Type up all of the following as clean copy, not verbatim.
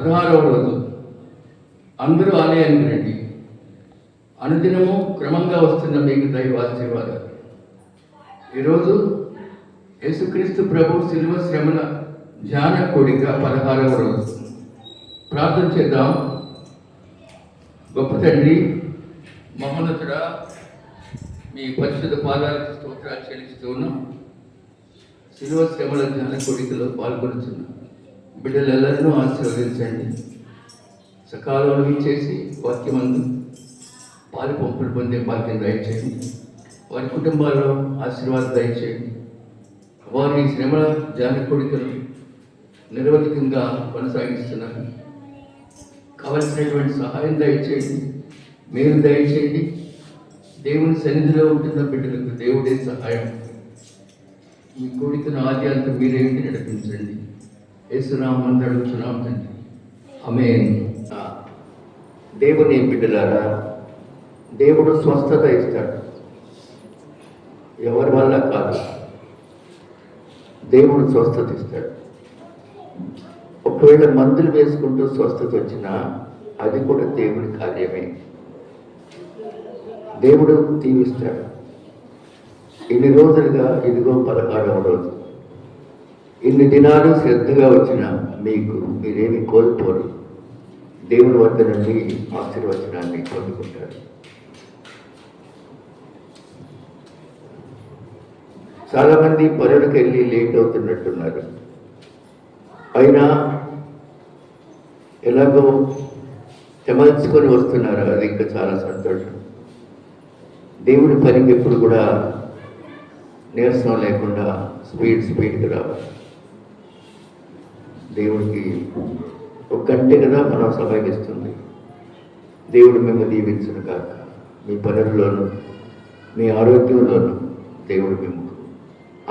16వ రోజు. అందరూ ఆలయానికి రండి. అనుదినము క్రమంగా వస్తున్న మీకు దైవ ఆశీర్వాదాలు. ఈరోజు యేసుక్రీస్తు ప్రభు శిలువ శ్రమల ధ్యాన కోడిక 16వ రోజు. ప్రార్థన చేద్దాం. గొప్ప తండ్రి, మహోన్నతుడా, మీ పరిశుద్ధ పాదాలకు స్తోత్రాలు చెల్లిస్తూ ఉన్నాం. శిలువ శ్రమల ధ్యాన కోడికలో పాల్గొనుచున్నాం. బిడ్డలెల్లరూ ఆశీర్వదించండి. సకాలంలో చేసి వాక్యమందు పాలు పంపులు పొందే భాగ్యం దయచేయండి. వారి కుటుంబాల్లో ఆశీర్వాదం దయచేయండి. వారి శ్రమల ధ్యాన కోడికలు నిరవధికంగా కొనసాగిస్తున్నారు. కావలసినటువంటి సహాయం దయచేయండి, మీరు దయచేయండి. దేవుని సన్నిధిలో ఉంటున్న బిడ్డలకు దేవుడే సహాయం. ఈ కోడికను ఆది అంతా మీరేంటి నడిపించండి. యేసునామం అడుగుతున్నాం తండ్రి, ఆమేన్. దేవుని బిడ్డలారా, దేవుడు స్వస్థత ఇస్తాడు, ఎవరి వల్ల కాదు. దేవుడు స్వస్థత ఇస్తాడు. ఒకవేళ మందులు వేసుకుంటూ స్వస్థత వచ్చినా అది కూడా దేవుడి కార్యమే. దేవుడు దీవిస్తాడు. ఇన్ని రోజులుగా ఇదిగో 16వ రోజు. ఇన్ని దినాలు శ్రద్ధగా వచ్చిన మీకు మీరేమి కోల్పోరు. దేవుని వద్ద నుండి ఆశీర్వచనాన్ని పొందుకుంటారు. చాలామంది పనులకు వెళ్ళి లేట్ అవుతున్నట్టున్నారు. అయినా ఎలాగో తెమల్చుకొని వస్తున్నారు. అది ఇంకా చాలా సంతోషం. దేవుడి పనికి ఎప్పుడు కూడా నీరసం లేకుండా స్పీడ్గా రావాలి. దేవుడికి ఒక గంట కదా మనం సమయమిస్తుంది. దేవుడు మేము దీవించును కాక. మీ పనుల్లోనూ మీ ఆరోగ్యంలోనూ దేవుడు మేము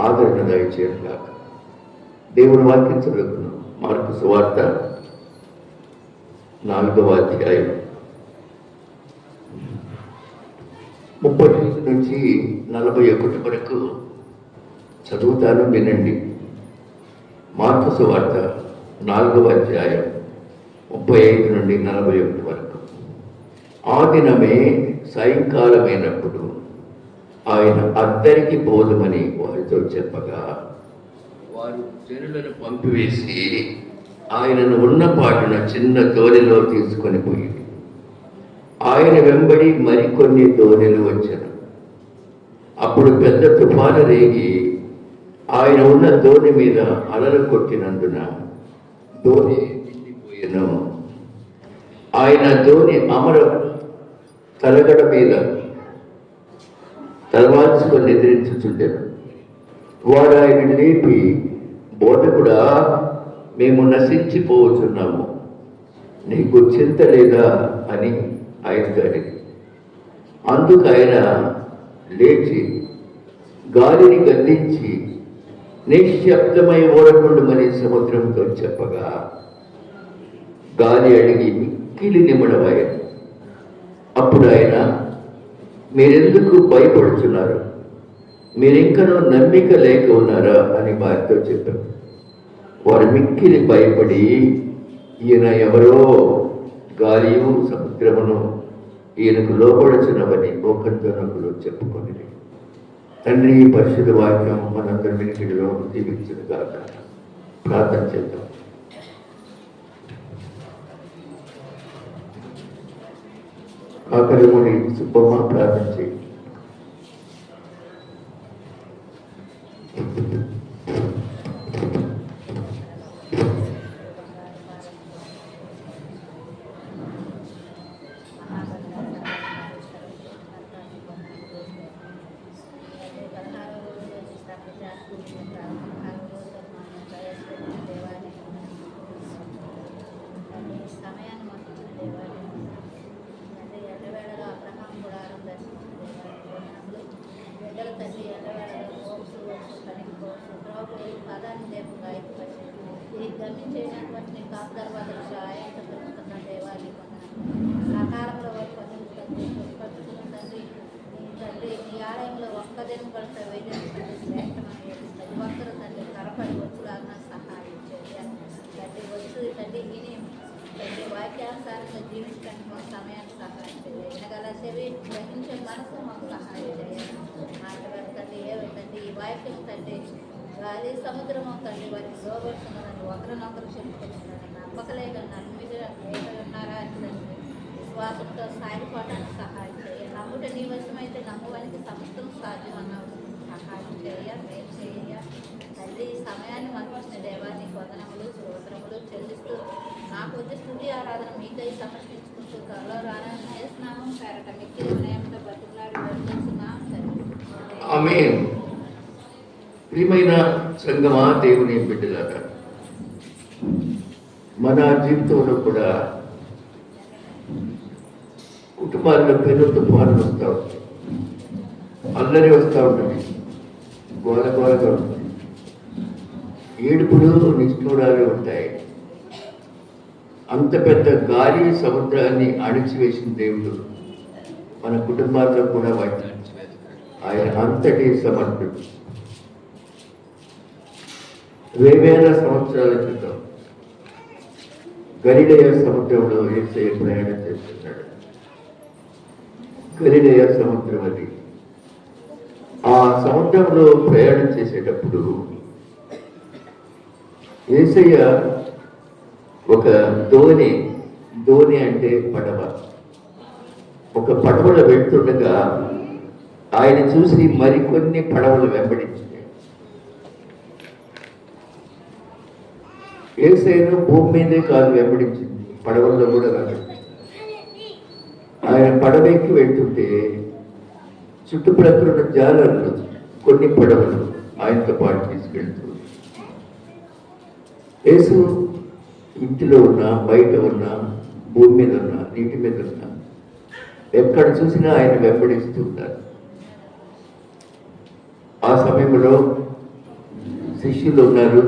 ఆదరణ దయచేయను కాక. దేవుడు వాక్యం చదువుకున్నాం. మార్కు సువార్త 4వ అధ్యాయం 35 నుంచి 41 వరకు చదువుతాను, వినండి. మార్కు సువార్త 4వ అధ్యాయం 35 నుండి 41 వరకు. ఆ దినమే సాయంకాలమైనప్పుడు ఆయన అద్దరికి పోదమని వారితో చెప్పగా వారు జనులను పంపివేసి ఆయనను ఉన్నపాటున చిన్న దోణిలో తీసుకొని పోయి ఆయన వెంబడి మరికొన్ని దోణిలు వచ్చారు. అప్పుడు పెద్ద తుఫాను రేగి ఆయన ఉన్న దోణి మీద అలలు కొట్టినందున దోణి నిండిపోయెను. ఆయన దోణి అమర తలగడ మీద తలవాల్చుకొని నిద్రించుచుండెను. వాడు ఆయన లేపి, బోధకుడా, మేము నశించిపోతున్నాము, నీకు చింత లేదా అని ఆయనతో అడిగి. అందుకు ఆయన లేచి గాలిని గద్దించి నిశ్శబ్దమై ఓడకుండమని సముద్రంతో చెప్పగా గాలి అడిగి మిక్కిలి నిమ్మడమయ్యాడు. అప్పుడు ఆయన, మీరెందుకు భయపడుతున్నారు? మీరింకనూ నమ్మిక లేక ఉన్నారా అని వారితో చెప్పారు. వారు మిక్కిలి భయపడి, ఈయన ఎవరో, గాలియు సముద్రమును ఈయనకు లోపడుచున్నవని ఒకరితోనొకరు చెప్పుకొని. తండ్రి, పరిశుద్ధ వాక్యం మనందరి వినికిడిలో దీవించును గాక. ప్రార్థన చేద్దాం. కాకరముని సుబ్బమ్మ ప్రార్థన చేయి. గమనించేటువంటి కాపుదర్వాద ఆయన పెరుగుతున్న దేవాలయ ఆకారంలో తండ్రి తండ్రి ఈ ఆలయంలో ఒక్క దినం పడితే వైద్యం శ్రేష్టమని ప్రతి ఒక్కరూ తండ్రి తరపడి వచ్చులాగా సహాయం చేయాలి. తండ్రి వచ్చు తండ్రి విని జీవించడానికి మాకు సమయాన్ని సహాయం చేయాలి. వినగల చెవి, గ్రహించే మనసు మాకు సహాయం చేయాలి. మాట్లాడాలి తండ్రి, ఏమిటంటే ఈ వాక్యం తండ్రి గాలి సముద్రం తండ్రి వారికి లోబడుతున్నారని ఒకరినొకరు చెప్పుకుంటున్నారని నమ్మకలేదన్నారు. మీరు ఉన్నారా అని తండ్రి విశ్వాసంతో సాగిపోవడానికి సహాయం చేయాలి. నమ్ముట నీ వశమైతే నమ్మువానికి సమస్తం సాధ్యం అన్నావు. సహాయం చేయ, మేలు చేయ తల్లి. ఈ సమయాన్ని మాకు ఇచ్చిన దేవాన్ని వందనములు స్తోత్రములు చెల్లిస్తూ నాకు వచ్చే స్తుతి ఆరాధన మీకై సమర్పించుకుంటూ త్వరలో రానని చేస్తున్నాము. పేరట మిక్కిలి వినయంతో బతుకులాడి వేడుకుంటున్నాం తండ్రి. ఆమేన్. ప్రియమైన సంగమా, దేవుని బిడ్డలారా, మన జీవితంలో కూడా కుటుంబాల్లో పెను తుఫాను వస్తూ ఉంటుంది, అల్లరి వస్తూ ఉంటుంది, గోలగోలగా ఉంటుంది, ఏడుపులు నిష్ఠూరాలు ఉంటాయి. అంత పెద్ద గాలి సముద్రాన్ని అణిచివేసిన దేవుడు మన కుటుంబాల్లో కూడా వాటి ఆయన అంతటి సమర్థుడు. వేవేల సంవత్సరాల క్రితం గలిలయ సముద్రంలో యేసయ్య ప్రయాణం చేస్తున్నాడు. గలిలయ సముద్రం అది. ఆ సముద్రంలో ప్రయాణం చేసేటప్పుడు యేసయ్య ఒక దోణి అంటే పడవ, ఒక పడవలో వెళ్తుండగా ఆయన చూసి మరికొన్ని పడవలు వెంబడించాయి. యేసయ్యను భూమి మీదే కాదు వెంబడించింది, పడవల్లో కూడా వెంబడించింది. ఆయన పడవెక్కి వెళ్తుంటే చుట్టుప్రక్కల ఉన్న జాలర్లు కొన్ని పడవలు ఆయనతో పాటు తీసుకెళ్తూ, యేసు ఇంటిలో ఉన్నా, బయట ఉన్నా, భూమి మీద ఉన్నా, నీటి మీద ఉన్నా, ఎక్కడ చూసినా ఆయన వెంబడిస్తూ ఉంటారు. ఆ సమయంలో శిష్యులు ఉన్నారు.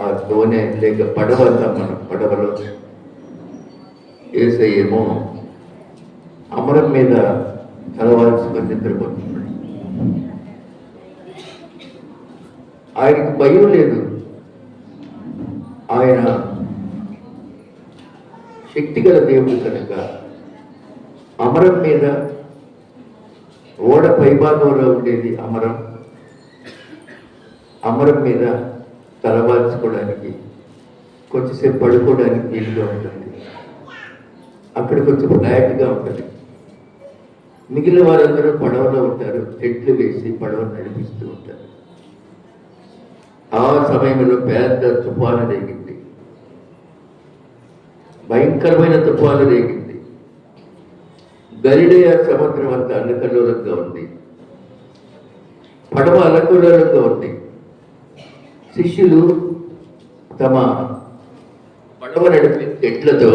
ఆ దోణి లేక పడవ మన పడవలో యేసయ్యేమో అమరం మీద తలవాల్చుకొని నిద్రపోతున్నాడు. ఆయనకు భయం లేదు. ఆయన శక్తిగల దేవుడు కనుక అమరం మీద, ఓడ పైభాగంలో ఉండేది అమరం మీద తలవాల్చుకోవడానికి, కొంచెంసేపు పడుకోవడానికి వీలుగా ఉంటుంది. అక్కడ కొంచెం ఫ్లాట్గా ఉంటుంది. మిగిలిన వారందరూ పడవలో ఉంటారు, చెట్లు వేసి పడవ నడిపిస్తూ ఉంటారు. ఆ సమయంలో పెద్ద తుఫాను రేగింది, భయంకరమైన తుఫాను రేగింది. గలిలయ సముద్రం అంతా అల్లకల్లోలంగా ఉంది, పడవ అల్లకల్లోలంగా ఉంది. శిష్యులు తమ పడవ నడిపే చెట్లతో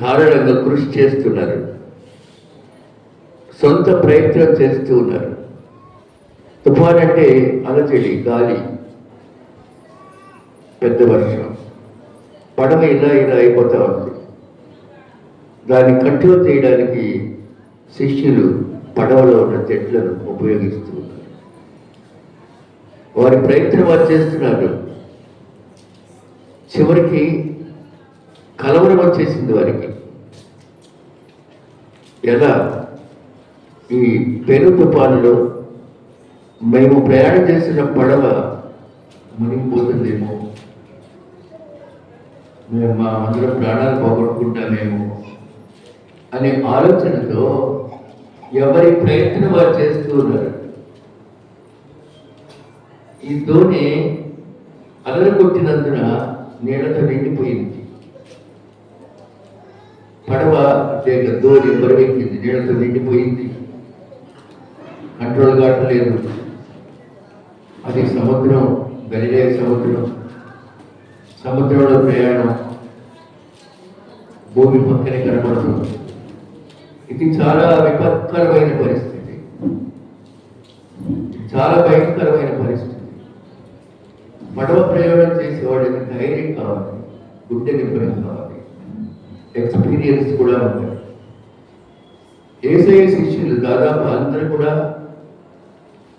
ధారాళంగా కృషి చేస్తున్నారు, సొంత ప్రయత్నం చేస్తూ ఉన్నారు. తుఫాన్ అంటే అలజడి, గాలి, పెద్ద వర్షం. పడవ ఇలా అయిపోతా ఉంది. దాన్ని కంట్రోల్ చేయడానికి శిష్యులు పడవలో ఉన్న చెట్లను ఉపయోగిస్తూ ఉన్నారు. వారి ప్రయత్నం వారు చేస్తున్నారు. చివరికి కలవరం వచ్చేసింది వారికి. ఎలా? ఈ పెను తుఫానులో మేము ప్రయాణం చేసిన పడవ మునిగిపోతుందేమో, మేము మా అందరం ప్రాణాలు పోగొట్టుకుంటామేమో అనే ఆలోచనతో ఎవరి ప్రయత్నం వారు చేస్తూ ఉన్నారు. ఈ దోణి అలలు కొట్టినందున నీళ్లతో నిండిపోయింది. పడవ దోణి బరువెక్కింది, నీళ్లతో నిండిపోయింది, కంట్రోల్ కావట్లేదు. అది సముద్రం, గలిలయ సముద్రంలో ప్రయాణం భూమి పక్కనే కనబడుతుంది. ఇది చాలా విపత్కరమైన పరిస్థితి, చాలా భయంకరమైన పరిస్థితి. పడవ ప్రయాణం చేసేవాడికి ధైర్యం కావాలి, గుండె నింపడం కావాలి, ఎక్స్పీరియన్స్ కూడా ఉండాలి. యేసయ్య శిష్యులు దాదాపు అందరూ కూడా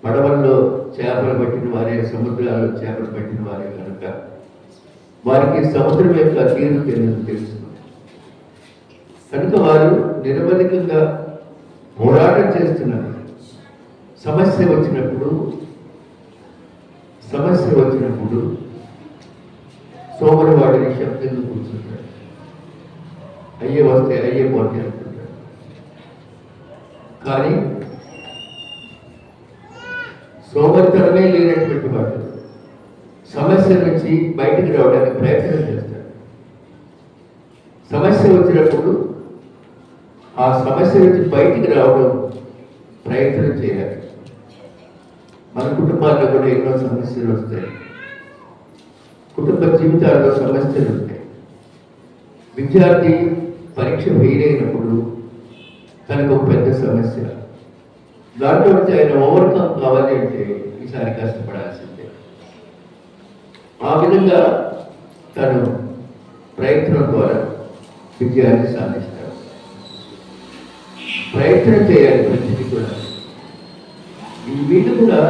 పడవల్లో చేపలు పట్టిన వారే, సముద్రాల్లో చేపలు పట్టిన వారే కనుక వారికి సముద్రం యొక్క తీరు తెలుసు. కనుక వారు నిరవధికంగా పోరాటం చేస్తున్నారు. సమస్య వచ్చినప్పుడు సోమరి వాడిని శబ్దంగా కూర్చుంటాడు. అయ్యే వస్తే అయ్యే పోతే అనుకుంటాడు. కానీ సోమరితనమే లేనటువంటి వాడు సమస్య నుంచి బయటికి రావడానికి ప్రయత్నం చేస్తాడు. సమస్య వచ్చినప్పుడు ఆ సమస్య నుంచి బయటికి రావడం ప్రయత్నం చేయాలి. మన కుటుంబాల్లో కూడా ఎన్నో సమస్యలు వస్తాయి. కుటుంబ జీవితాల్లో సమస్యలు ఉంటాయి. విద్యార్థి పరీక్ష ఫెయిల్ అయినప్పుడు తనకు ఒక పెద్ద సమస్య. దాంట్లో నుంచి ఆయన ఓవర్కమ్ కావాలి అంటే ఈసారి కష్టపడాల్సిందే. ఆ విధంగా తను ప్రయత్నం ద్వారా విజయాన్ని సాధిస్తాడు. ప్రయత్నం చేయాలి ప్రతిదీ కూడా. ఈ వీళ్ళు కూడా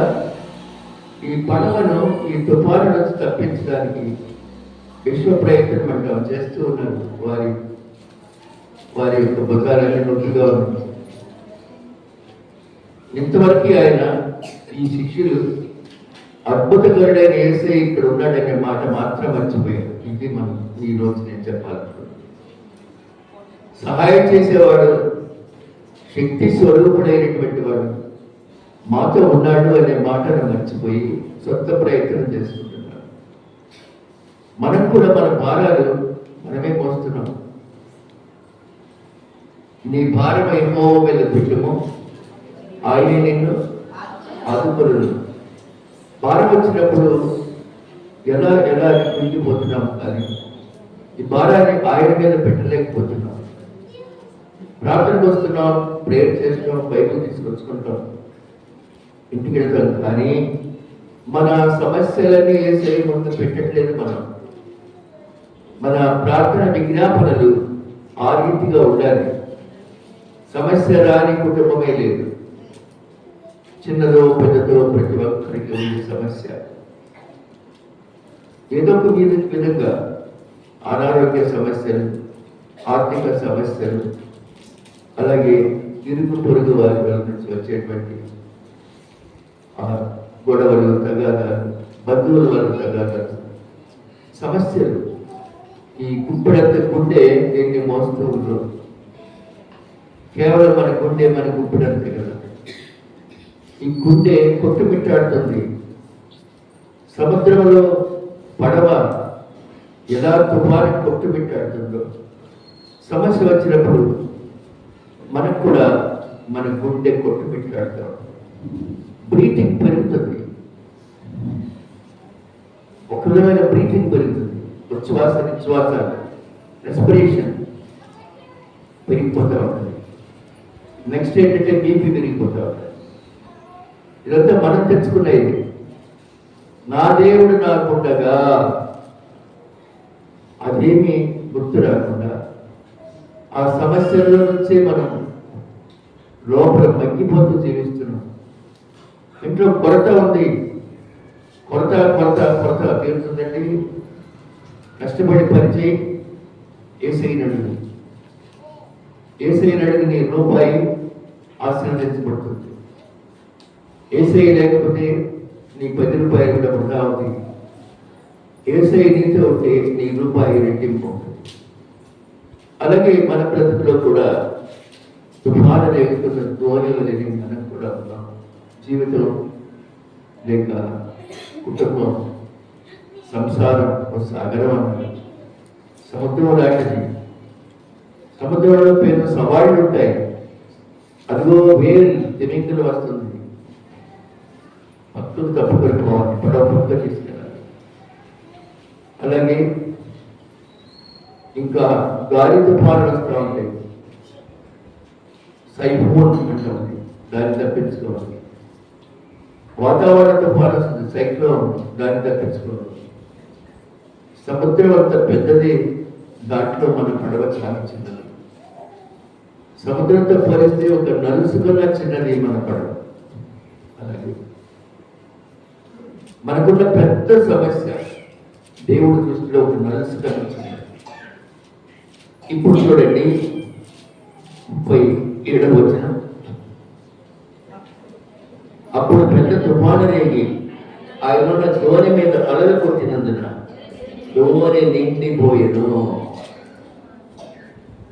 ఈ పడవను ఈ తుఫాను నుంచి తప్పించడానికి విశ్వ ప్రయత్నం అంటాం చేస్తూ ఉన్నారు. వారి యొక్క భుజాలన్నీ నొప్పిగా ఉన్నాయి. ఇంతవరకు ఆయన ఈ శిష్యులు అద్భుతకరుడైన యేసయ్య ఇక్కడ ఉన్నాడనే మాట మాత్రం మర్చిపోయారు. ఇది మనం ఈ రోజు నేను చెప్పాలనుకుంటున్నాను. సహాయం చేసేవాడు, శక్తి స్వరూపుడైనటువంటి వాడు మాతో ఉన్నాడు అనే మాటను మర్చిపోయి సొంత ప్రయత్నం చేసుకుంటున్నాడు. మనం కూడా మన భారాలు మనమే మోస్తున్నాం. నీ భారమై యెహోవా పెట్టుము, ఆయన నిన్ను ఆదుకొనును. భారం వచ్చినప్పుడు ఎలా కుంగిపోతున్నాం. కానీ ఈ భారాన్ని ఆయన మీద పెట్టలేకపోతున్నాం. ప్రార్థనకు వస్తున్నాం, ప్రేయర్ చేస్తున్నాం, బైబిల్ తీసుకొచ్చుకుంటాం, ఇంటికి వెళ్తాం. కానీ మన సమస్యలన్నీ యేసయ్య ముందు పెట్టట్లేదు. మన ప్రార్థన విజ్ఞాపనలు ఆ రీతిగా ఉండాలి. సమస్య రాని కుటుంబమే లేదు. చిన్నదో పెద్దదో ప్రతి ఒక్కరికి ఉంది సమస్య. ఏదో ఒక విధంగా అనారోగ్య సమస్యలు, ఆర్థిక సమస్యలు, అలాగే ఇరుగు పొరుగు వారి నుంచి వచ్చేటువంటి గొడవలు, తగాదాలు, బంధువుల వల్ల తగాదాలు, సమస్యలు. ఈ గుప్పెడంత గుండె దీన్ని మోస్తూ ఉంటారు. కేవలం మన గుండె మన గుప్పెడంతే కదా. ఈ గుండె కొట్టుమిట్టాడుతుంది. సముద్రంలో పడవ ఎలా తుఫాను కొట్టుమిట్టాడుతుందో సమస్య వచ్చినప్పుడు మనకు కూడా మన గుండె కొట్టుమిట్టాడుతాం. బ్రీతింగ్ పెరుగుతుంది. ఒక విధమైన బ్రీతింగ్ పెరుగుతుంది. ఉచ్ఛ్వాస నిశ్వాస రెస్పిరేషన్ పెరిగిపోతూ ఉంటుంది. నెక్స్ట్ ఏంటంటే బీపీ పెరిగిపోతూ ఉంటుంది. ఇదంతా మనం తెచ్చుకునేది. నా దేవుడు నాకుండగా అదేమీ గుర్తు రాకుండా ఆ సమస్యల నుంచే మనం లోపల మగ్గిపోతూ జీవిస్తున్నాం. ఇంట్లో కొరత ఉంది, కొరత తీరుతుందండి. కష్టపడి పనిచేయి, యేసయ్యను అడుగు, నీ రూపాయి ఆశీర్వదించబడుతుంది. యేసయ్య లేకపోతే నీ 10 రూపాయలు కూడా వృధా అవుతుంది. యేసయ్య నీతో ఉంటే నీ రూపాయి రెట్టింపు ఉంటుంది. అలాగే మన బ్రతుకులో కూడా తుఫాను లేకున్న దోణిలు లేని మనం కూడా ఉన్నాం. జీవితం లేక కుటుంబం, సంసారం ఒక సాగరం అన్నది. సముద్రం లాంటిది. సముద్రంలో పెద్ద సవాళ్ళు ఉంటాయి. అదిగో వేరు తిమింగలు వస్తుంది. భక్తులు తప్పుకొని పోవాలి, పడవ పక్క తీసుకెళ్ళాలి. అలాగే ఇంకా గాలి తుఫాను వస్తూ ఉంటాయి. సైఫోన్ ఉంటుంది, దాన్ని తప్పించుకోవాలి. వాతావరణ తుఫాను వస్తుంది, సైక్లోన్, దాన్ని తప్పించుకోవాలి. సముద్రం అంత పెద్దది, దాంట్లో మన పడవ చాలా చిన్నది. సముద్రంతో పోలిస్తే ఒక నలుసుకున్న చిన్నది మన పడవ. అలాగే మనకున్న పెద్ద సమస్య దేవుడి దృష్టిలో ఒక నలుసుకున్న చిన్నది. ఇప్పుడు చూడండి, 37 అప్పుడు పెద్ద తుఫాను రేగి ఆయన దోణి మీద అలలు కొట్టినందున దోణి నిండిపోయేను.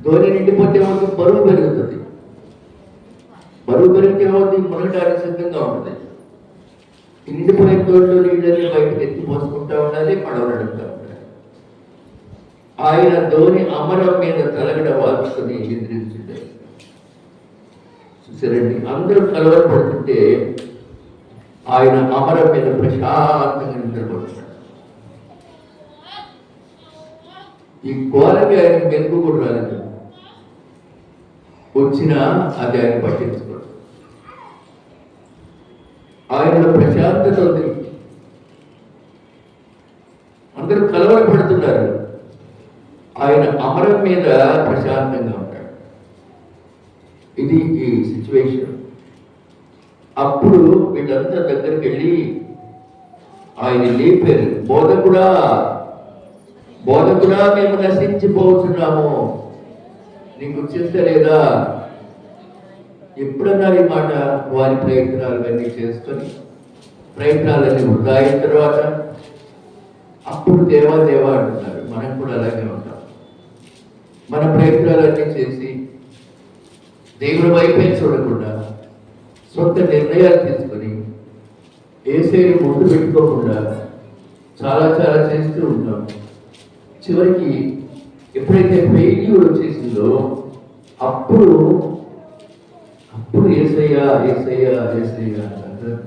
దోణి నిండిపోతే మనకు బరువు పెరుగుతుంది. బరువు పెరిగితే మునగడానికి సిద్ధంగా ఉంటుంది. నిండిపోయిన తోటలో నీళ్ళని బయటకు ఎత్తి పోసుకుంటా ఉండాలి, పడవ నడుపుతా ఉండాలి. ఆయన ధోని అమరం మీద తలగడ వాల్చుకొని నిద్రించింది. చూసారండి, అందరూ కలవరపడుతుంటే ఆయన అమరం మీద ప్రశాంతంగా నిద్రపడుతున్నాడు. ఈ కోరకి ఆయన మెరుగు కూడా రాలేదు. వచ్చినా అది ఆయన పట్టించుకోడు. ఆయనలో ప్రశాంతత ఉంది. అందరూ కలవరపడుతున్నారు, ఆయన అమరం మీద ప్రశాంతంగా ఉంటాడు. ఇది ఈ సిచ్యువేషన్. అప్పుడు వీళ్ళంతా దగ్గరికి వెళ్ళి ఆయన లేపారు. బోధకుడా, బోధకుడా, మేము నశించిపోతున్నాము, నీకు చింత లేదా? ఎప్పుడన్నారు ఈ మాట? వారి ప్రయత్నాలన్నీ చేసుకొని ప్రయత్నాలన్నీ వృధా అయిన తర్వాత అప్పుడు దేవా దేవా అంటున్నారు. మనం కూడా అలాగే ఉంటాం. మన ప్రయత్నాలన్నీ చేసి దేవుడి వైపే చూడకుండా సొంత నిర్ణయాలు తీసుకొని ఏసైని ముందు పెట్టుకోకుండా చాలా చాలా చేస్తూ ఉంటాం. చివరికి ఎప్పుడైతే ఫెయిల్యూర్ వచ్చేసిందో అప్పుడు ఏసయ్యా ఏసయ్యా ఏసయ్యా అంటారు.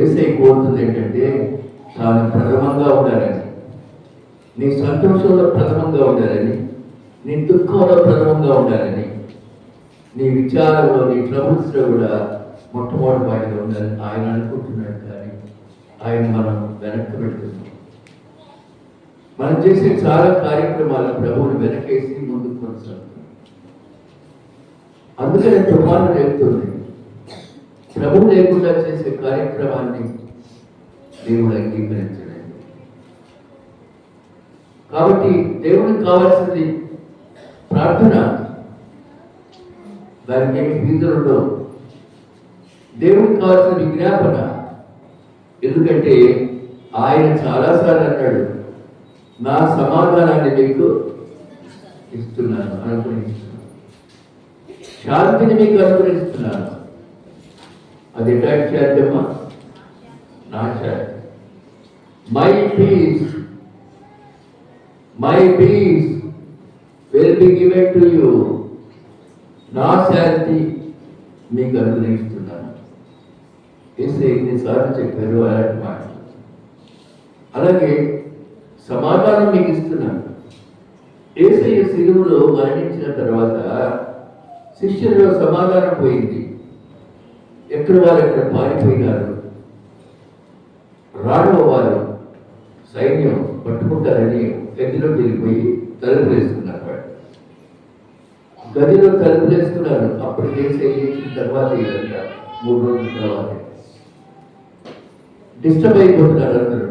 ఏసై కోరుతుంది ఏంటంటే తాను ప్రథమంగా ఉండాలని, నీ సంతోషంలో ప్రథమంగా ఉండాలని, నీ దుఃఖంలో ప్రథమంగా ఉండాలని, నీ విచారంలో, నీ ట్రబుల్స్లో కూడా మొట్టమొదటి వాటిగా ఉండాలని ఆయన అనుకుంటున్నాడు. కానీ ఆయన మనం వెనక్కి పెడుతున్నాం. మనం చేసే చాలా కార్యక్రమాలు ప్రభువుని వెనకేసి ముందుకు కొనసాగుతాం. అందుకనే తుఫాను రేపుతుంది. ప్రభువు లేకుండా చేసే కార్యక్రమాన్ని దేవుడు అంగీకరించలేదు. కాబట్టి దేవుడికి కావాల్సింది ప్రార్థన. దానికి ఏమి ఫీజులు ఉండవు. దేవుడికి కావాల్సిన విజ్ఞాపన. ఎందుకంటే ఆయన చాలాసార్లు అన్నాడు, నా సమాధానాన్ని మీకు ఇస్తున్నాను, అనుగ్రహిస్తున్నాను, శాంతిని మీకు అనుగ్రహిస్తున్నాను. అది ఎటాక్ చేద్దామా? నా శాంతి, my peace will be given to you. నా శాంతి మీకు అనుగ్రహిస్తున్నాను. యేసయ్య ఎన్నిసార్లు చెప్పారు అలాంటి మాట. అలాగే సమాధానం మీకు ఇస్తున్నాను. యేసయ్య శిలువలో మరణించిన తర్వాత శిష్యుల్లో సమాధానం పోయింది. ఎక్కడ వారు ఎక్కడ పారిపోయినారు. రాడవ వారు సైన్యం పట్టుకుంటారని గదిలోకి వెళ్ళిపోయి తలుపులు వేసుకున్నారు. వాడు గదిలో తలుపులు వేసుకున్నారు. అప్పుడు చేసిన తర్వాత ఇదంతా 3 రోజుల తర్వాత డిస్టర్బ్ అయిపోతున్నారు. అందరూ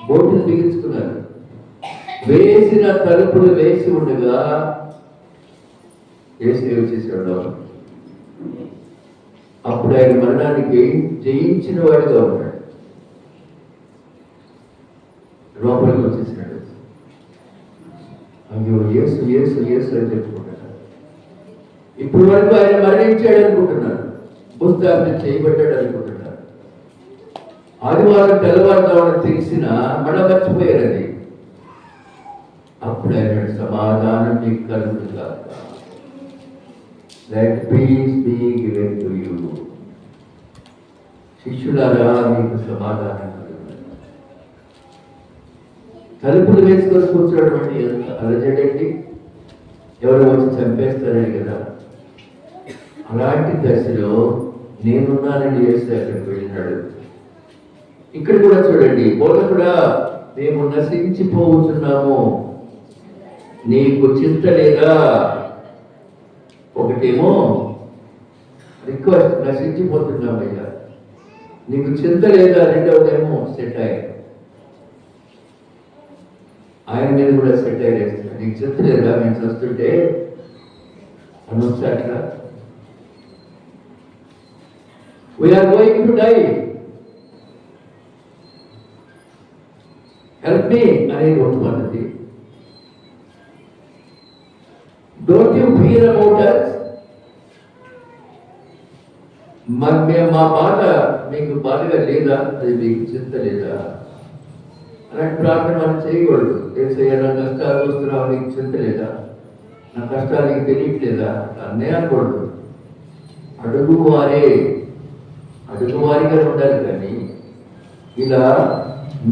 బోటులు బిగించుకున్నారు. వేసిన తలుపులు వేసి ఉండగా యేసయ్య వచ్చేసాడు. అప్పుడు ఆయన మరణానికి జయించిన వాడిగా ఉన్నాడు. లోపలికి వచ్చేసినాడు. అయ్యో యేసు యేసు యేసు అని చెప్పుకుంటున్నాడు. ఇప్పుడు వరకు ఆయన మరణించాడు అనుకుంటున్నారు, పుస్తకాన్ని చేయబడ్డాడు అనుకుంటున్నారు. ఆదివారం తెల్లవారుజామున తెలిసిన మళ్ళా మర్చిపోయారు అది. అప్పుడు ఆయన సమాధానం మీకు కలుగుతుందా, let peace be given to you. శిష్యులారా మీకు సమాధానం కలుగుతుంది. తలుపులు వేసుకొని కూర్చోవడం అంటే ఎంత అలజడండి. ఎవరు వచ్చి చంపేస్తారని కదా. అలాంటి దశలో నేనున్నానని చేస్తే అక్కడికి వెళ్ళినాడు. ఇక్కడ కూడా చూడండి, బోధకుడా మేము నశించిపోతున్నాము, నీకు చింత లేదా? ఒకటేమో రిక్వెస్ట్, నశించిపోతున్నామయ్యా, నీకు చింత లేదా? రెండవదేమో సెటైర్, ఆయన మీద కూడా సెటైర్ వేస్తున్నాడు. నీకు చింత లేదా? మేము చూస్తుంటే అనొచ్చు అట్లా. We are going to die, help me అనేది ఒక పద్ధతి. Don't you feel about us, మా బాధ మీకు బాధగా లేదా, అది మీకు చింత లేదా? అలాంటి ప్రార్థన మనం చేయకూడదు. ఏసయ్యా నా కష్టాలు వస్తున్నావు, నీకు చింత లేదా? నా కష్టాలు నీకు తెలియట్లేదా? అన్నే అనకూడదు. అడుగువారిగా ఉండాలి, కానీ ఇలా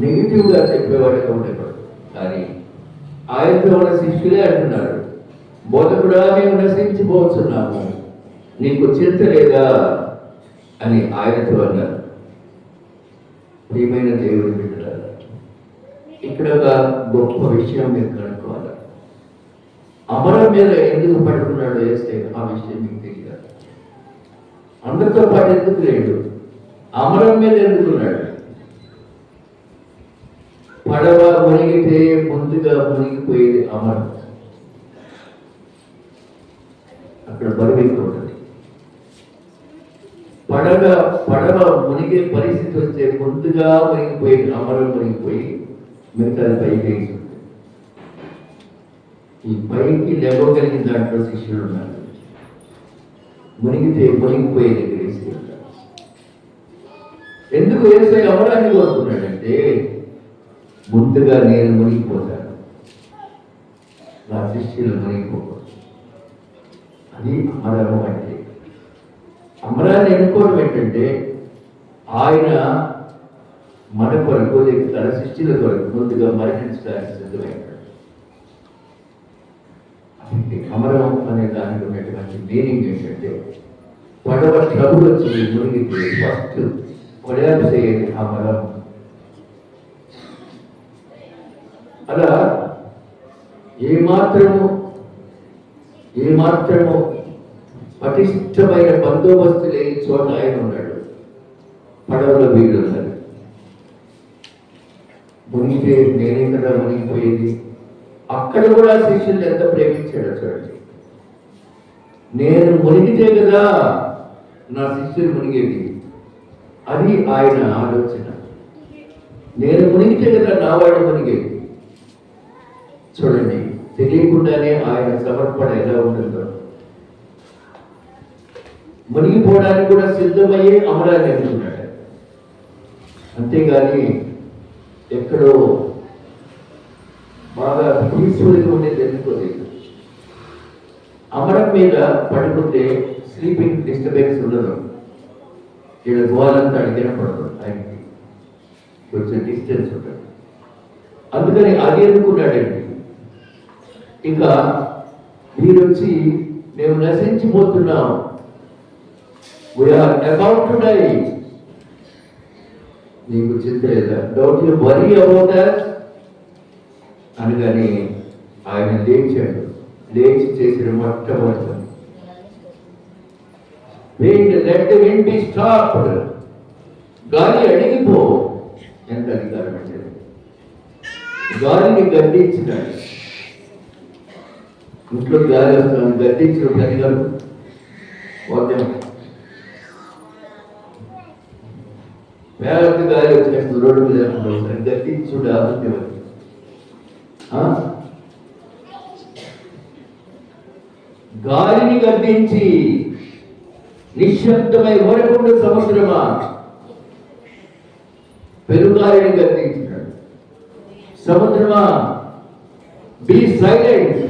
నెగిటివ్గా చెప్పేవాడిగా ఉండకూడదు. కానీ ఆయనతో ఉన్న శిష్యులే అంటున్నారు, బోధకుడా మేము నశించిపోతున్నాము, నీకు చింత లేదా అని ఆయనతో అన్నారు. ప్రియమైన దేవుడి బిడ్డలారా, ఇక్కడ ఒక గొప్ప విషయం మీరు కనుక్కోవాలి. అమరం మీద ఎందుకు పడుకున్నాడు వేస్తే ఆ విషయం మీకు తెలియదు. అందరితో పాటు ఎందుకు లేడు, అమరం మీద ఎందుకున్నాడు? పడవ మునిగితే ముందుగా మునిగిపోయేది అమరం. అక్కడ బరువు ఎక్కువ ఉంటుంది. పడవ మునిగే పరిస్థితి వస్తే ముందుగా మునిగిపోయేది అమరం, మునిగిపోయి మిగతా పైకి ఉంటుంది. ఈ పైకి లేవగలిగిన దాంట్లో శిష్యులు ఉన్నారు. మునిగితే మునిగిపోయేది గ్రహిస్తారు. ఎందుకు వేసే అమరాన్ని కోరుకున్నాడంటే, ముందుగా నేను మునిగిపోతాను, నా శిష్యులు మునిగిపోతాను. అది అమరము అంటే. అమరాన్ని ఎన్నుకోవడం ఏంటంటే, ఆయన మన కొరకు, తన శిష్యుల కొరకు ముందుగా మరణించడానికి సిద్ధమైనాడు. అమరం అనే దానికి ఉన్నటువంటి మీనింగ్ ఏంటంటే, పడవ ట్రబుల్ వచ్చి మునిగితే ఫస్ట్ కొలాప్స్ అయ్యేది అమరం. అలా ఏమాత్రము పటిష్టమైన బందోబస్తు లేని చోట ఆయన ఉన్నాడు. పడవలో వీళ్ళు ఉన్నారు. మునిగితే నేనే కదా మునిగిపోయేది. అక్కడ కూడా శిష్యులు ఎంత ప్రేమించాడు చూడండి. నేను మునిగితే కదా నా శిష్యులు మునిగేది, అది ఆయన ఆలోచన. నేను మునిగితే కదా నా వాడు మునిగేది. చూడండి, తెలియకుండానే ఆయన సమర్పణ ఎలా ఉంటుందో. మునిగిపోవడానికి కూడా సిద్ధమయ్యే అమరాన్ని ఎన్నుకున్నాడు. అంతేగాని ఎక్కడో బాగా పీస్ఫుల్గా ఉండేది ఎన్నుకోలేదు. అమరం మీద పడుకుంటే స్లీపింగ్ డిస్టర్బెన్స్ ఉండదు. ఇక్కడ గోలంతా అడిగిన పడుతుంది, ఆయనకి కొంచెం డిస్టెన్స్ ఉంటుంది. అందుకని అది ఎన్నుకున్నాడండి. ఇంకా మీరు వచ్చి మేము నశించిపోతున్నాం, వీఆర్ అబౌట్ టు డై, నీకు చింత లేదా? Don't you worry about that అనగానే ఆయన లేచాడు. లేచి చేసిన మొట్టమొదటి let the wind B stopped, గాలి అడిగిపో. ఎంత అధికారం అంటే, గాలిని గద్దించినాడు. ఇంట్లో గాలి వస్తాను గద్దించిన అధికారం వాక్యం. వేల గాలి వచ్చేస్తుంది రోడ్డు మీద గద్దించుడు ఆరోగ్యం. గాలిని గద్దించి నిశ్శబ్దమై ఓడకుండా సముద్రమా, పెరుగాలిని గద్దించినాడు. సముద్రమా బీ సైలెంట్.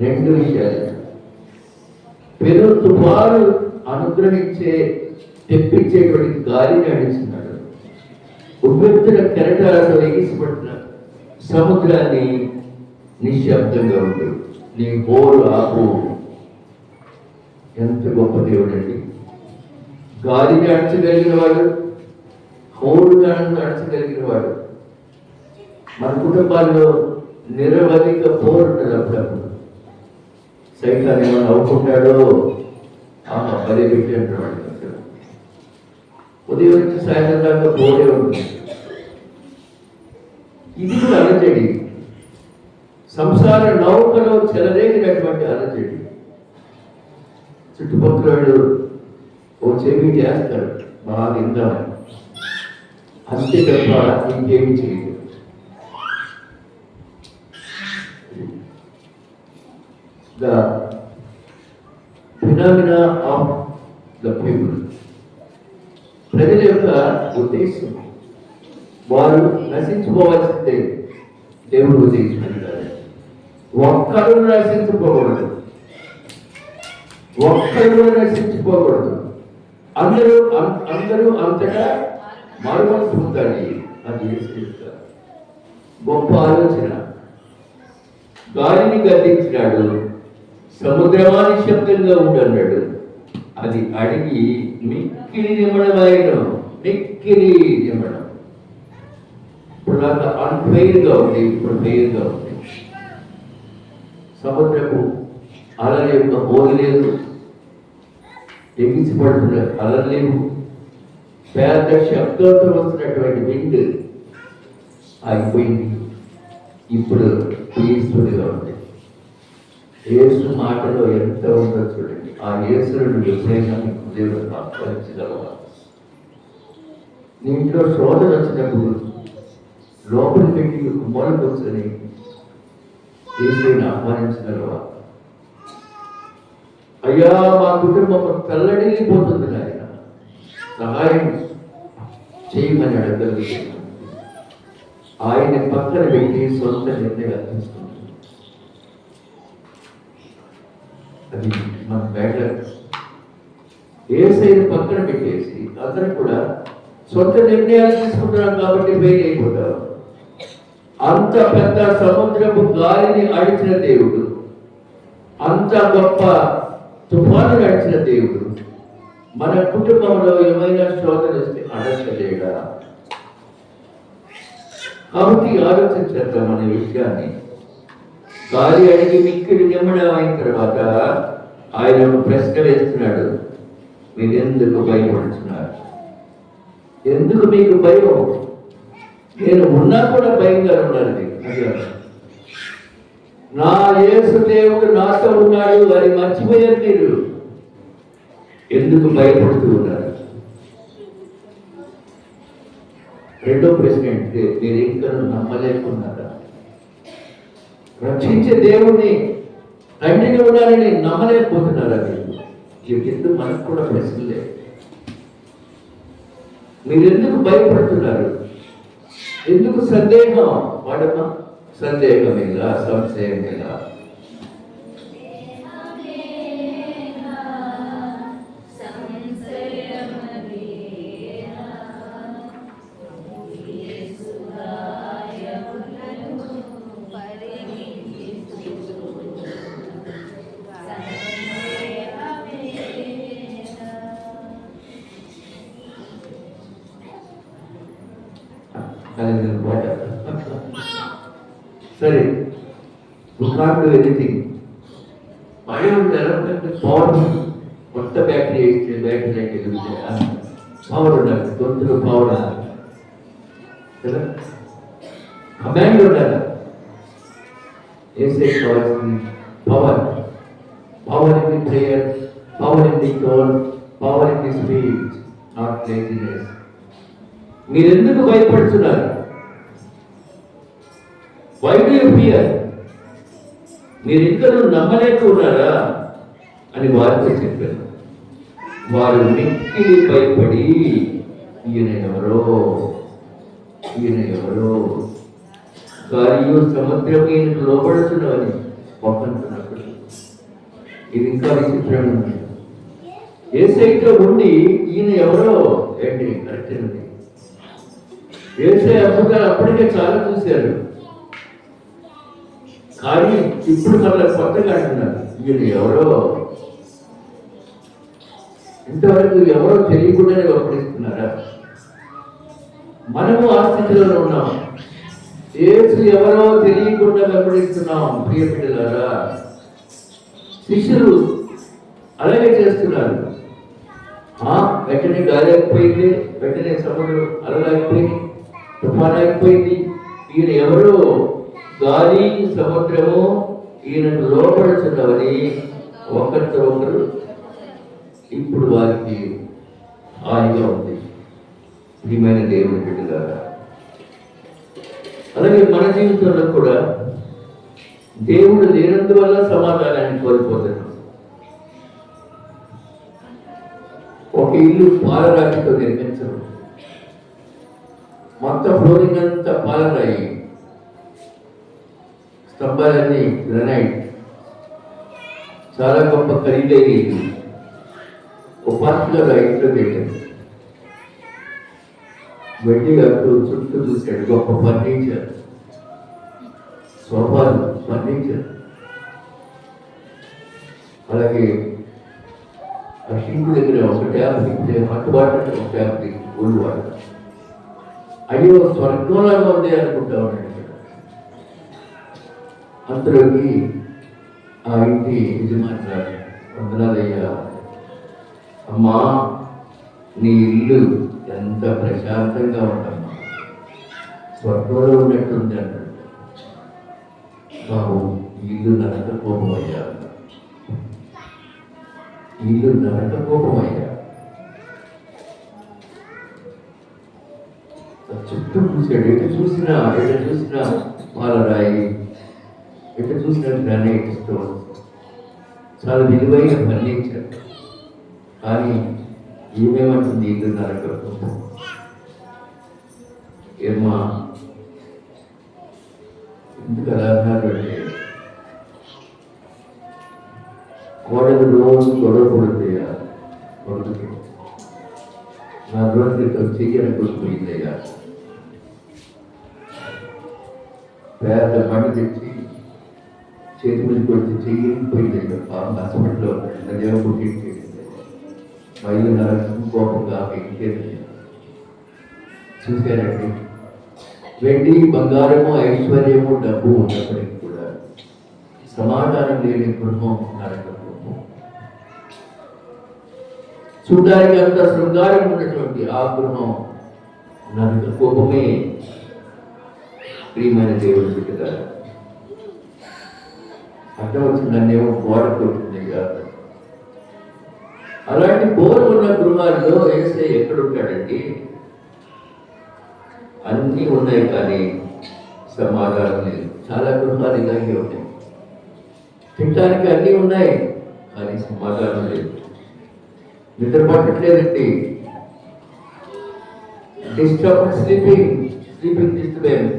రెండు విషయాలు. పెరు తుఫాను తెప్పించేటువంటి గాలిని అడిస్తున్నాడు. ఉవ్వెత్తున కెరటాలతో ఎగిసిపడుతున్న సముద్రాన్ని నిశ్శబ్దంగా ఉండు, నీ హోరు ఆపు. ఎంత గొప్ప దేవుడు అండి. గాలిని అడచగలిగిన వాడు, హోరుగా అడచగలిగిన వాడు. మన కుటుంబాల్లో నిరవధిక పోరు ఉంటుంది. అప్పుడప్పుడు సైతాన్ని ఏమన్నా నవ్వుకుంటాడో పదే పెట్టి అంటున్నాడు. ఉదయం నుంచి సాయంత్రం దాకా పోరే ఉంటుంది. ఇది కూడా అలజడి. సంసార నౌకలో చెలరేగినటువంటి అలజడి. చుట్టుపక్కల వాళ్ళు ఓ చెవి చేస్తారు బాగా విందామని, అంతే తప్ప ఇంకేమి చేయదు. The phenomena of the people, ప్రజల యొక్క ఉద్దేశం వారు నశించుకోవాల్సిందే, దేవుడు ఉద్దేశించారు. ఒక్కరు నశించుకోకూడదు, ఒక్కరు నశించుకోకూడదు, అందరూ అంతటా మారుమనసు పొందాలి. అది గొప్ప ఆలోచన. గాలిని గద్దించినాడు, సముద్రమాని శబ్దంగా ఉండన్నాడు. అది అడిగి మిక్కిలి నిమ్మడమైన మిక్కిలి నిమ్మడం. ఇప్పుడు నాకు అన్ఫెయిర్గా ఉంది, ఇప్పుడు ఫెయిర్గా ఉంది. సముద్రపు అలల యొక్క హోరు లేదు, ఎగిసిపడుతున్న అలలు లేవు, పెద్ద శబ్దంతో వస్తున్నటువంటి విండ్ అయిపోయింది. ఇప్పుడు పీస్ఫుల్గా ఉంది. యేసు మాటలో ఎంత ఉందో చూడండి. ఆ యేసును ఎప్పుడైనా మీకు దేవుడు ఆహ్వానించగలవా? నీ ఇంట్లో శోధన వచ్చినప్పుడు లోపలి పెట్టి మూల కూర్చొని యేసుని ఆహ్వానించగలవా? అయ్యా మా కుటుంబం తల్లడిల్లిపోతుంది, నాయన సహాయం చేయమని అడగలుగుతున్నాను. ఆయన పక్కన పెట్టి సొంత నిర్ణయాలు తీసుకుంటుంది. అది మన బ్యాటర్. ఏసైని పక్కన పెట్టేసి అతను కూడా సొంత నిర్ణయాలు తీసుకుంటున్నాం కాబట్టి ఫెయిల్ అయిపోతారు. అంత పెద్ద సముద్రపు గాలిని అడిచిన దేవుడు, అంత గొప్ప తుఫాను నడిచిన దేవుడు మన కుటుంబంలో ఏమైనా శోధన వస్తే అడగలేడా? కాబట్టి ఆలోచించేద్దాం అనే విషయాన్ని. గాలి అడిగి మిక్కిడి నిమ్మడం అయిన తర్వాత ఆయన ప్రశ్న వేస్తున్నాడు, మీరెందుకు భయపడుతున్నారు? ఎందుకు మీకు భయం? నేను ఉన్నా కూడా భయంగా ఉన్నాను. అది నా యేసు దేవుడు నాతో ఉన్నాడు అని మర్చిపోయారు మీరు. ఎందుకు భయపడుతూ ఉన్నారు? రెండో ప్రశ్న అంటే, మీరు ఇంకా నమ్మలేకున్నారా? రక్షించే దేవుణ్ణి తండ్రిని ఉండాలని నమ్మలేకపోతున్నారా? మీరు ఎందుకు మనకు కూడా ప్రశ్నలే. మీరు ఎందుకు భయపడుతున్నారు? ఎందుకు సందేహం? వాడమ్మా, సందేహమేలా, సంశయమేలా? సరే, ఎనీథింగ్ భయం జరగడానికి పవర్, కొత్త బ్యాటరీ వేస్తే బ్యాటరీ వెలిగితే పవర్ ఉండాలి, గొంతులో పవర్ ఉండాలి కదా, కమాండ్ ఉండాలి. వేసే కావాల్సింది power. Power in the prayer, power in the tone, power in the speech, not laziness. మీరెందుకు భయపడుతున్నారు? Why do you fear? మీరు ఇంకా నమ్మలేకున్నారా అని వారితో చెప్పారు. వారు మిక్కిలి భయపడి ఈయన ఎవరో గాలియు సముద్రం ఈయనకు లోపడుతున్నామని ఒప్పంటున్నప్పుడు ఇది ఇంకా విచిత్రంగా ఉంది. యేసయ్యతో ఉండి ఈయన ఎవరో ఏంటి కరెక్ట్ ఉంది. యేసయ్య అద్భుతాలు అప్పటికే చాలా చూశారు, కానీ ఇప్పుడు మళ్ళీ కొత్తగా అంటున్నారు ఈయన ఎవరో. ఇంతవరకు ఎవరో తెలియకుండానే వెంబడిస్తున్నారా? మనము ఆ స్థితిలో ఉన్నాం. యేసు ఎవరో తెలియకుండా వెంబడిస్తున్నాం. ప్రియ బిడ్డలారా, శిష్యులు అలాగే చేస్తున్నారు. వెంటనే గాలి అయిపోయింది, వెంటనే సముద్రం అలలు అయిపోయింది, తుఫాను అయిపోయింది. ఈయన ఎవరో గాలి సముద్రము ఈయనకు లోపడుచున్నవని ఒకరితో ఒకరు ఇప్పుడు వారికి హాయిగా ఉంది. ప్రియమైన దేవుని బిడ్డలారా, అలాగే మన జీవితంలో కూడా దేవుడు లేనందువల్ల సమాధానాన్ని కోల్పోతున్నాం. ఒక ఇల్లు పాలరాతితో నిర్మించడం, మొత్తం ఫ్లోరింగ్ అంతా పాలరాయి, స్తంభాలన్నీ గ్రనైట్, చాలా గొప్ప ఖరీదైన ఇల్లు. ఒక పార్టీలో ఇంట్లో పెట్టారు, వెండి అప్పుడు చుట్టూ చూశాడు. గొప్ప ఫర్నిచర్, సోఫాలు, ఫర్నిచర్, అలాగే ఆ షింకు దగ్గర ఒక ట్యాప్, హాట్ వాటర్ ఒక ట్యాప్, కోల్డ్ వాటర్. అయ్యో స్వర్గంలాగా ఉంది అనుకుంటా ఉన్నాడు. అంతలోకి ఆ ఇంటి యజమాని వందనాలయ్యా, అమ్మా నీ ఇల్లు ఎంత ప్రశాంతంగా ఉందమ్మా, స్వర్గంలో ఉన్నట్టుంది అన్నాడు. బాబు ఇల్లు నరకపోమయ్యా, ఇల్లు నరకపోమయ్యా. చుట్టూ చూశాడు, ఎటు చూసినా పాలరాయి, ఎటు చూసినా గ్రానైట్ స్టోన్స్, చాలా విలువైన ఫర్నిచర్. కానీ ఏమేమంటుంది ఇల్లు నరకపో. ఏమా ఎందుకు అలా అన్నారు అంటే, కోడలు రోజు గొడవ పడుతుందయ్యా, కొడుకు నా రోజు క్రితం చెయ్యని కొట్టుకుపోయిందయ్యా. పేద పంట తెచ్చి చేతి మీద కొడితే చెయ్యకపోయిందయ్యా. హాస్పిటల్లో నదేమో పుట్టింది. మైలు నరకం కోపంగా ఇంకేది చూశారండి. వెండి బంగారము ఐశ్వర్యము డబ్బు ఉన్నప్పటికీ కూడా సమాధానం లేని కుటుంబం నరక కుటుంబం. చూడడానికి అంత శృంగారం ఉన్నటువంటి ఆ గృహం నరక కోపమే. ప్రియమైన దేవుడు బిడ్డగా అర్థం వచ్చిందన్నేమో గోడ కొట్టింది కాదు. అలాంటి బోర్ ఉన్న గృహాల్లో వేస్తే ఎక్కడుంటాడండి? అన్నీ ఉన్నాయి కానీ సమాధానం లేదు. చాలా గృహాలు ఇలాగే ఉన్నాయి, తినడానికి అన్నీ ఉన్నాయి కానీ సమాధానం లేదు. నిద్ర పట్టట్లేదండి, స్లీపింగ్ డిస్టర్బెన్స్.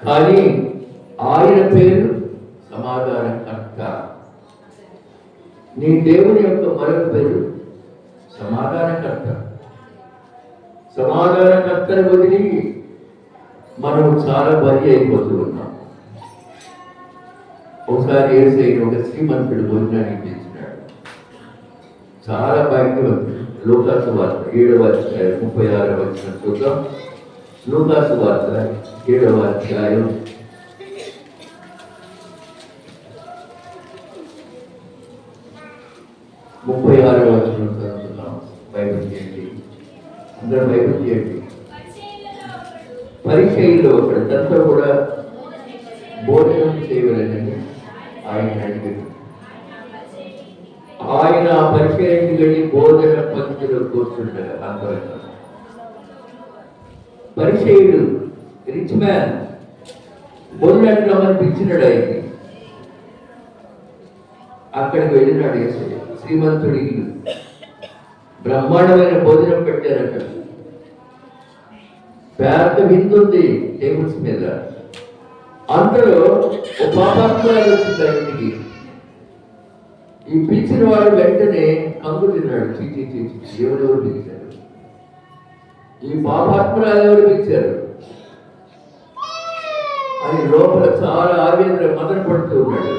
కానీ ఆయన పేరు సమాధానకర్త. నీ దేవుని యొక్క మరొక పేరు సమాధానకర్త. సమాధానకర్తను వదిలి మనం చాలా బలి అయిపోతూ ఉన్నాం. ఒకసారి యేసయ్యను ఒక శ్రీమంతుడు భోజనానికి పిలిచినాడు. చాలా భాగ్యవంతుడు. లూకాసు వార్త 7వ అధ్యాయం 36వ వచనం చూద్దాం. లూకాసు వార్త 7వ అధ్యాయం 36వ వచనం చదువుతున్నాం. బైబిల్ చేయండి, అందరూ బైబిల్ చేయండి. పరిచయంలో ఒకడు తనతో కూడా భోజనం చేయవలెనని ఆయన అడిగాడు. ఆయన పరిచయానికి వెళ్ళి భోజన పంక్తిలో కూర్చుంటాడు. అందరూ పరిచయుడు రిచ్ మ్యాన్ భోజనానికి పిలిచినాడు. ఆయన్ని అక్కడికి వెళ్ళినాడు. యేసయ్య శ్రీమంతుడి ఇల్లు, బ్రహ్మాండమైన భోజనం పెట్టారట. పెద్ద విందుంది టేబుల్స్ మీద. అందులో ఒక పాపాత్మురాలు వచ్చింది ఆ ఇంటికి. ఈ పిలిచిన వాడు వెంటనే కంగు తిన్నాడు. చీచి ఎవరెవరు పిలిచారు? ఈ పాపాత్మురాలు ఎవరు పిలిచారు అని లోపల చాలా ఆవేదన మదన పడుతూ ఉన్నాడు.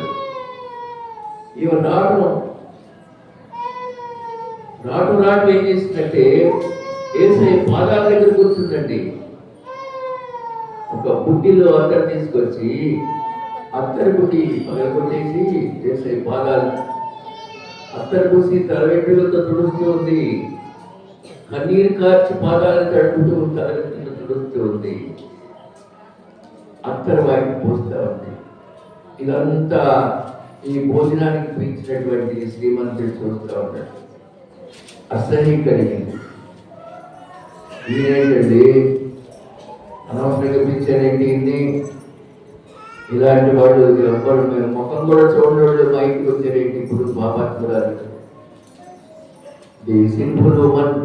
ఈమె నాటు ఏం చేసిందంటే యేసయ్య పాదాల దగ్గర కూర్చుందండి. ఒక బుడ్డిలో అత్తరు తీసుకొచ్చి అత్తరు బుడ్డి కొట్టేసి యేసయ్య పాదాలు అత్తరు పూసి తల వెంట్రుకలతో తుడుస్తూ ఉంది. కన్నీరు కార్చి పాదాలను తడుపుతూ తల వెంట్రుకలతో తుడుస్తూ ఉంది. అత్తరు వాటిని పోస్తూ ఉంది. ఇదంతా ఈ భోజనానికి పిలిచినటువంటి శ్రీమంతుడు చూస్తూ ఉంటాడు. అసహ్యం కలిగింది. ఈయనేంటండి అనవసరంగా పిలిచారేంటి ఇన్ని, ఇలాంటి వాళ్ళు ఎవ్వరు మేము ముఖం కూడా చూడని వాళ్ళు మా ఇంటికి వచ్చారేంటి ఇప్పుడు పాపాత్మురాలు. ది సింపుల్ ఉమన్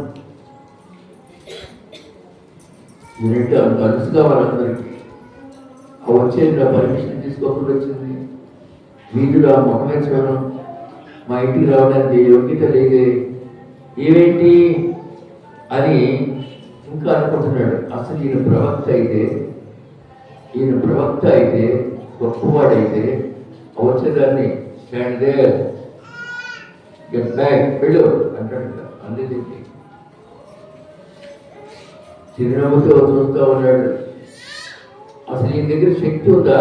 ఈయనంటే అంత అలుసుగా వాళ్ళందరికీ వచ్చేది పర్మిషన్ తీసుకోకుండా వచ్చింది. వీధిలో ముఖమే చూడడం, మా ఇంటికి రావడానికి యోగ్యత లేదే, ఏమేంటి అని ఇంకా అనుకుంటున్నాడు. అసలు ఈయన ప్రవక్త అయితే గొప్పవాడైతే వచ్చేదాన్ని స్టాండ్ దేర్ గెట్ బ్యాక్ వెళ్ళు అంటాడు. అందుకే చిరునవ్వుతో చూస్తూ ఉన్నాడు. అసలు ఈయన దగ్గర శక్తి ఉందా,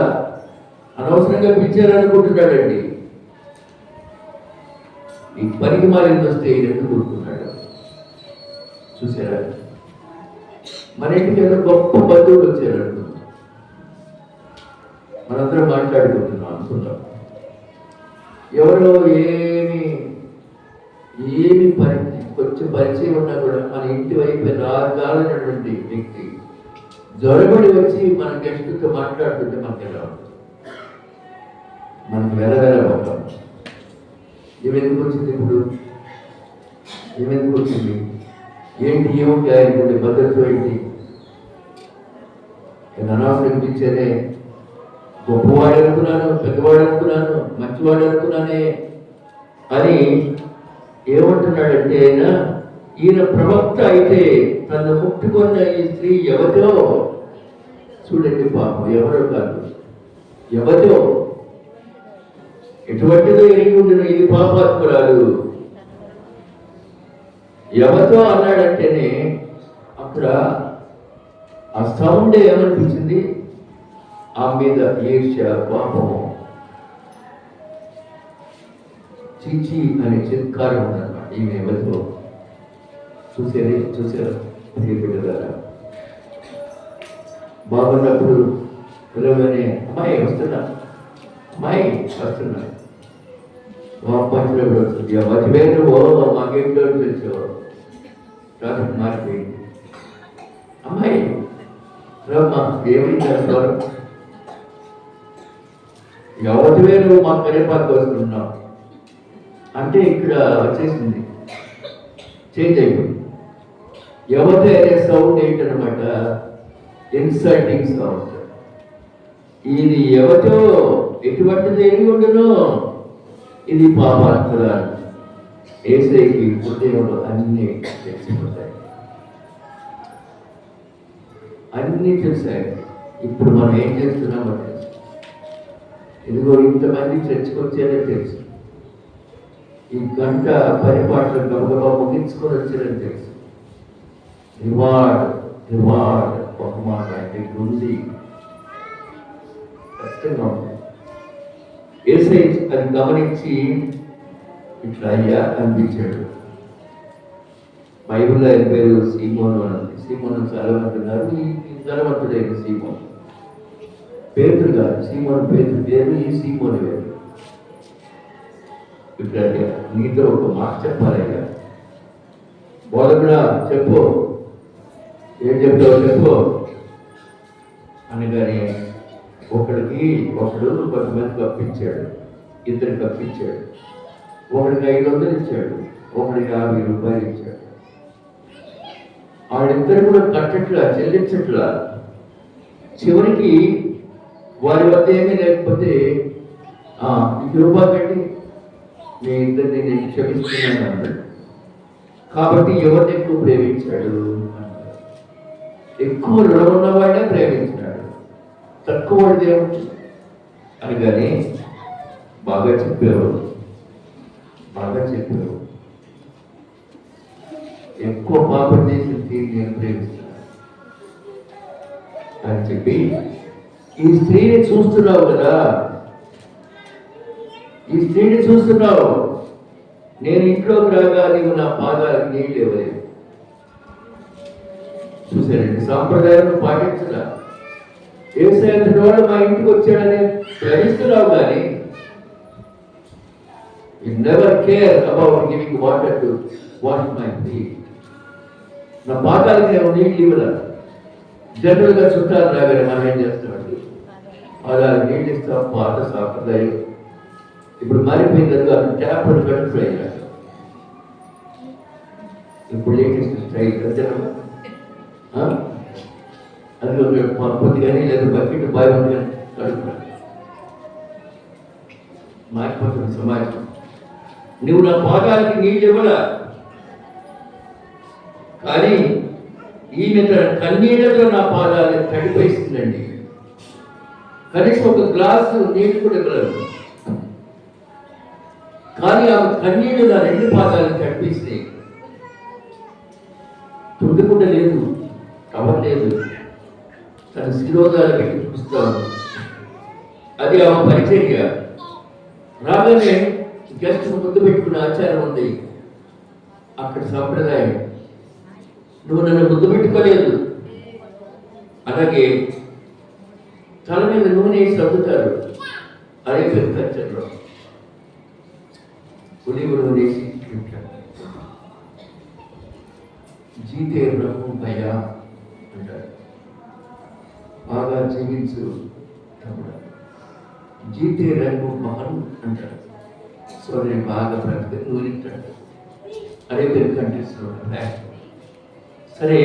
అనవసరంగా పిలిచారనుకుంటున్నాడండి. ఈ పనికి మాలింది వస్తే ఈయన ఎందుకు కూరుకున్నాడు చూసారా. మన ఇంటికి ఏదో గొప్ప బంధువులు వచ్చారు అనుకున్నాం, మనందరం మాట్లాడుకుంటున్నాం అనుకున్నాం. ఎవరో ఏమి కొంచెం పరిచయం ఉన్నా కూడా మన ఇంటి వైపు రాగాలన్నటువంటి వ్యక్తి జ్వరబడి వచ్చి మన గెస్ట్తో మాట్లాడుతుంటే మనకి ఎలా ఉంటుంది, మనకు వెలవెలబోతాం. ఏమెందుకు వచ్చింది ఇప్పుడు, ఏమెందుకు వచ్చింది ఏంటి, ఏముంది ఆయనకుండే భద్రత ఏంటి, నేను అనవసరం ఇచ్చేదే, గొప్పవాడు అనుకున్నాను, పెద్దవాడు అనుకున్నాను, మంచివాడు అనుకున్నానే అని ఏమంటున్నాడంటే ఈయన ప్రవక్త అయితే తను ముట్టుకున్న ఈ స్త్రీ ఎవరో చూడండి, పాపం ఎవరో కాదు, ఎవరో ఎటువంటిదో ఎరిగి ఉండిన ఇది పాపాత్మురాలు. ఎవరితో అన్నాడంటేనే అక్కడ ఆ సౌండ్ ఏమనిపించింది, ఆ మీద ఈర్ష్య, పాపం, చీచి అనే చిత్కారం ఉందన్నమాట. ఈమె ఎవరితో చూసారు బిడ్డలారా. బాగున్నప్పుడు పిల్లగానే అమ్మాయి వస్తున్నా పంచినప్పుడు వస్తుంది. మర్చిపోయిన మాకేంటో తెచ్చావు, ట్రాఫిక్ మారిపోయింది. అమ్మాయి రమ్మా, ఏమైంది అంటారు, ఎవరివే నువ్వు మా కరేపాకు వస్తున్నావు అంటే ఇక్కడ వచ్చేసింది, చేంజ్ అయిపోయింది. ఎవరితో అనే సౌండ్ ఏంటనమాట, ఇన్సల్టింగ్ సౌండ్. ఇది ఎవరితో ఎటువంటిది ఎరిగి ఉండను, ఇది పాపాత్మురాలు. ఏసైకి హృదయంలో అన్నీ తెలిసిపోతాయి, అన్నీ తెలిసాయి. ఇప్పుడు మనం ఏం చేస్తున్నామో తెలుసు. ఇదిగో ఇంతమంది చర్చకొచ్చారని తెలుసు, ఈ గంట పరిపాట్లు గబగబా ముగించుకొని వచ్చారని తెలుసు. రివార్డ్ ఒక మాట అంటే ఉంది, కష్టంగా ఉంది. ఏసై అది గమనించి ఇట్లా అయ్యా అనిపించాడు. బైబిల్లో ఆయన పేరు సీమోను అని ఉంది. సీమోను చాలా మంది ఉన్నారు, ఈ ధనవంతుడైన సీమోను. పేతురు కాదు, సీమోను పేతురు పేరు, ఈ సీమోను పేరు. ఇప్పుడు నీతో ఒక మాట చెప్పాలయ్యా, బోధకుడా చెప్పు, ఏం చెప్తావు చెప్పు అనగానే ఒకడు కొంతమంది కప్పించాడు, ఇద్దరు కప్పించాడు. ఒకడికి 500 ఇచ్చాడు, ఒకడికి 50 రూపాయలు ఇచ్చాడు. వాళ్ళిద్దరు కూడా కట్టట్లా, చెల్లించట్లా. చివరికి వారి వద్ద ఏమీ లేకపోతే 1 రూపాయలు కట్టి మీ ఇద్దరిని నేను క్షమిస్తున్నాను అన్నాడు. కాబట్టి ఎవరిని ఎక్కువ ప్రేమించాడు, ఎక్కువ రుణం ఉన్నవాడే ప్రేమించాడు, తక్కువ వాడిది ఏముంటుంది అనగానే బాగా చెప్పారు, ఎక్కువ పాపం చేసిన తీరు నేను ప్రేమిస్తున్నాను అని చెప్పి, ఈ స్త్రీని చూస్తున్నావు కదా, ఈ స్త్రీని చూస్తున్నావు, నేను ఇంట్లోకి రాగా నీవు నా పాదాలకు నీళ్ళు ఇవ్వలేదు. చూసారండి, సాంప్రదాయాలను పాటించడా, యేసయ్య వాడు మా ఇంటికి వచ్చాడని గ్రహిస్తున్నావు కానీ you never care about giving water to wash my feet. నా పాదాలకి నేను నీళ్ళు ఇవ్వలే. జనరల్గా చుట్టాలు రాగానే మనం ఏం చేస్తామండి, పాదాలకు నీళ్ళు ఇస్తాం. పాత సాంప్రదాయం ఇప్పుడు మారిపోయింది. ట్యాప్ కట్టుకుపోయారు. ఇప్పుడు లేటెస్ట్ స్టైల్ కట్టడం అది పొద్దు కానీ లేదా బకెట్ బాయ్ ఉంది కానీ కడుపుతాడు. మారిపోతుంది సమాజం. నువ్వు నా పాదాలకి నీళ్ళు ఇవ్వలా, కానీ ఈమె తన కన్నీళ్లతో నా పాదాలను తడిపేస్తుందండి. కనీసం ఒక గ్లాసు నీళ్ళు కూడా ఇవ్వలేదు, కానీ ఆమె కన్నీళ్లు నా రెండు పాదాలను తడిపిస్తాయి. తుండకుండా లేదు, కవర్ లేదు, తన శిరోధాలు పెట్టి చూస్తాను. అది ఆమె పరిచర్య. రాగానే గెస్ట్ ముందు పెట్టుకునే ఆచారం ఉంది అక్కడ సాంప్రదాయం. నువ్వు నన్ను ముద్దు పెట్టుకోలేదు. అలాగే తల మీద నూనె వేసి అమ్ముతారు అరేబియన్ కల్చర్లో. ఒలివ నూనె వేసి జీతే బ్రహ్మ భయ అంటారు. బాగా జీవించు తమ్ముడు, జీతే రంగు మహన్ అంటారు. సో నేను బాగా బ్రతికి నూనె అరేబియన్ కంట్రీస్లో సరే.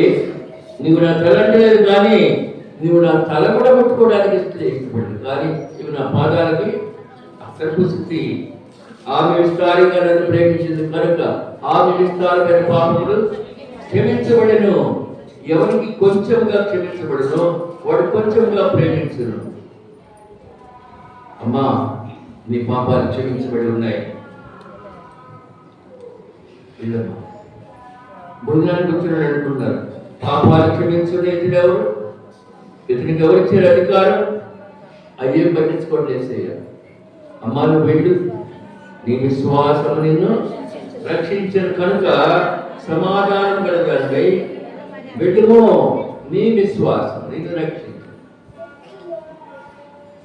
నువ్వు నా తల అంటలేదు, కానీ నువ్వు నా తల కూడా పట్టుకోవడానికి ఇష్టపడదు, కానీ నువ్వు నా పాదాలకి అసలు పుస్తీ. ఆమె విస్తారంగా నన్ను ప్రేమించింది కనుక ఆమె విస్తారమైన పాపములు క్షమించబడను. ఎవరికి కొంచెంగా క్షమించబడను వాడు కొంచెంగా ప్రేమించను. అమ్మా, నీ పాపాలు క్షమించబడి ఉన్నాయి. భోజనానికి వచ్చినాడు అంటున్నారు. పాపాలు క్షమించుకునేది ఎవరు? ఇతనికి ఎవరిచ్చారు అధికారం? అయ్యేం పట్టించుకోండి వేసేయ. అమ్మా, నువ్వు వెళ్ళు, నీ విశ్వాసం నిన్ను రక్షించను కనుక సమాధానం కలగండి. వెళ్ళుమో, నీ విశ్వాసం నిన్ను రక్షించు.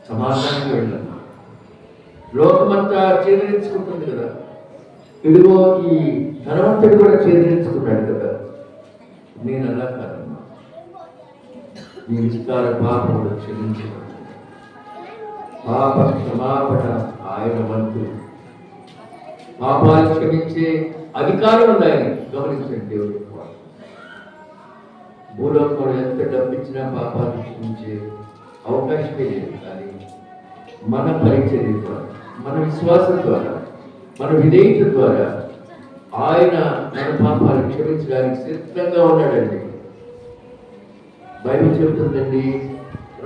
సమాధానం వెళ్ళమ్మా. లోకమంతా చేదరించుకుంటుంది కదా. ఇదిగో ఈ ధనవంతుడు కూడా చేదరించుకున్నాడు కదా. నేను అలా కాదమ్మా, నీ విస్తార పాపములు క్షమించబడు. పాప క్షమాపణ ఆయన వంతు. పాపాలు క్షమించే అధికారం ఉంది ఆయన. గమనించండి, దేవుడు భూలోకంలో ఎంత డబ్బిచ్చినా పాపాలు క్షమించే అవకాశమే లేదు. కానీ మన పరిచర్య ద్వారా, మన విశ్వాసం ద్వారా, మన విధేయత ద్వారా ఆయన మన పాపాలు క్షమించడానికి సిద్ధంగా ఉన్నాడండి. బైబిల్ చెబుతుందండి,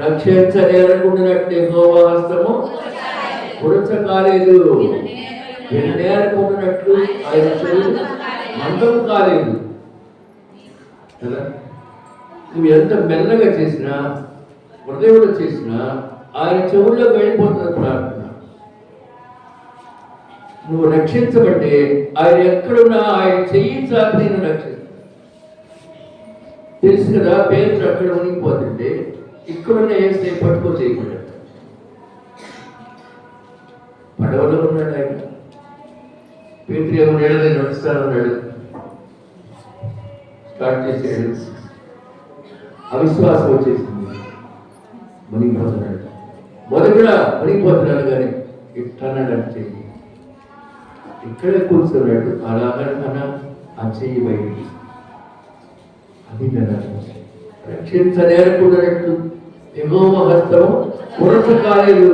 రక్షించలేరకుండానట్టు యెహోవా హస్తము పురచ కాలేదు, విననేరకుండానట్లు ఆయన చెవులు మందం కాలేదు కదా. నువ్వు ఎంత మెల్లగా చేసినా, హృదయంలో చేసినా ఆయన చెవుల్లోకి వెళ్ళిపోతున్న ప్రార్థన. నువ్వు రక్షించబట్టే ఆయన ఎక్కడున్నా ఆయన చెయ్యి చాపి నేను రక్షిస్తాను. తెలుసు కదా, పేరు అక్కడ ఉనిగిపోతుంటే ఇక్కడున్న వేస్తే పట్టుకో చేయకుండా. పడవలో ఉన్నాడు ఆయన. పేరు ఏమో నేను నడుస్తానన్నాడు, స్టార్ట్ చేసాడు. అవిశ్వాసం వచ్చేసింది, మునిగిపోతున్నాడు. మొదటిగా మునిగిపోతున్నాడు, కానీ ఇట్టన్నాడు అని చెయ్యి ఇక్కడే కూర్చున్నాడు. అలాగన్నా ఆ చెయ్యి బయటికి. అది కదా రక్షించనేరకుండానట్లు యెహోవా హస్తము పురచ కాలేదు,